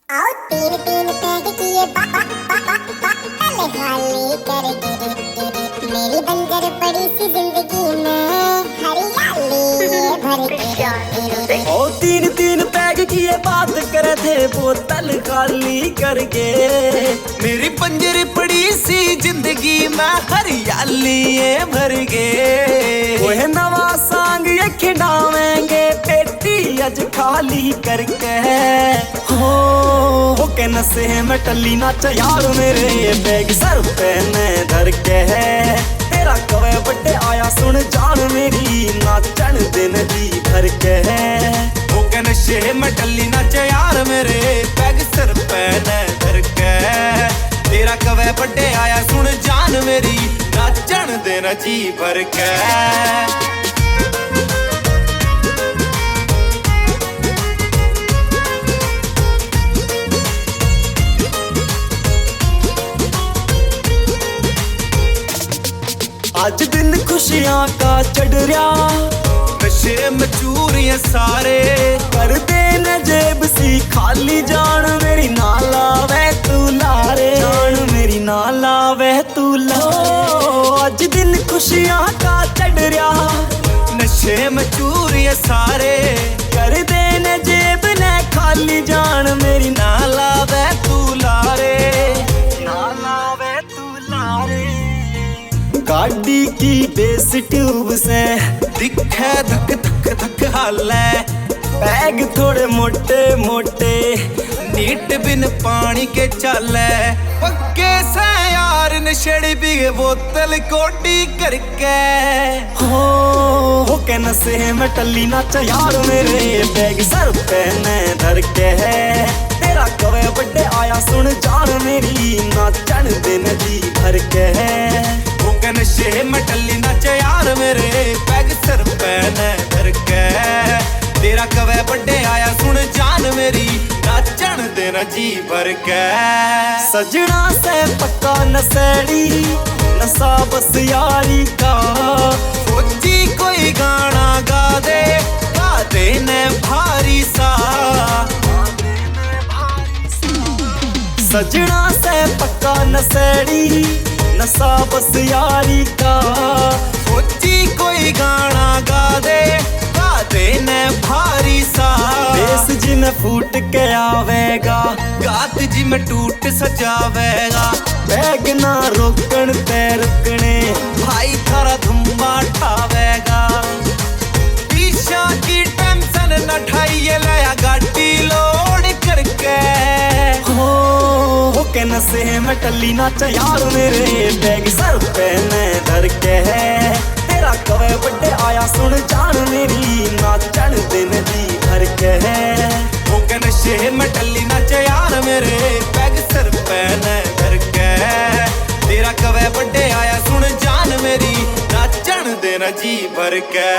आओ तीन तीन पैग किए पहले खाली कर गिरी मेरी बंजर पड़ी सी जिंदगी में हरियाली भर के। ओ तीन तीन पैग किए बात करे थे बोतल खाली करके मेरी बंजर पड़ी सी जिंदगी में हरियाली भर के। ओए नवा सांग ये खिंडावेंगे पेटी अज खाली करके। हो के नशे में टल्ली नाच यार मेरे बैग सर पे ने धर के। तेरा कवे बड्डे आया सुन जान मेरी नाचन दिन जी भर के। हो के नशे में टल्ली नाच यार मेरे बैग सर पे ने धर के। तेरा कवे बड्डे आया सुन जान मेरी नाचन दिन जी भर के। आज दिन खुशियां का चढ़ रहा नशे में चूरियां सारे कर दे न जेब सी खाली जान मेरी नाला वे तू लारे। जान मेरी नाला वे तू ला। आज दिन खुशियां का चढ़ रहा नशे में चूरियां सारे कर दे न जेब ने खाली जान मेरी नाला वे तू लारे। नाला वे तू लारे। गाड़ी की बेस ट्यूब से दिखे धक धक धक हाले बैग थोड़े मोटे मोटे नीट बिन पानी के चले। पक्के से यार नशेड़ी भी बोतल कोटी करके। हो के नशे में टल्ली नाच यार मेरे बैग सर पे ने धर के। तेरा कवे बड्डे आया सुन जान मेरी नाचन दिन जी भर के। हो के नशे में टल्ली नाच यार मेरे बैग सर पे ने धर के। तेरा कवे बड्डे आया सुन जान मेरी नाचन दिन जी भर के। सजना से पक्का नशेड़ी नशा बस यारी का। सोची कोई गाना गा दे ने भारी सा। सजना से पक्का नशेड़ी नशा बस यारी का। सोची कोई गाना गा दे ने भारी सा। बेस जी में फूट के आवेगा गात जी में टूट सजावेगा। बैग ना रोकन ते रुकने भाई थारा धुम्मा ठावेगा। ईशा की टेंशन न ठाइए लाया गाड़ी लोड करके। हो के नशे में टल्ली नाच यार मेरे बैग सर पे ने धर के। तेरा कवे बड्डे आया सुन जान मेरी नाचन दिन जी भर के। हो के नशे में टल्ली नाच यार मेरे बैग सर पे ने धर के। तेरा कवे बड्डे आया सुन जान मेरी नाचन दिन जी भर के।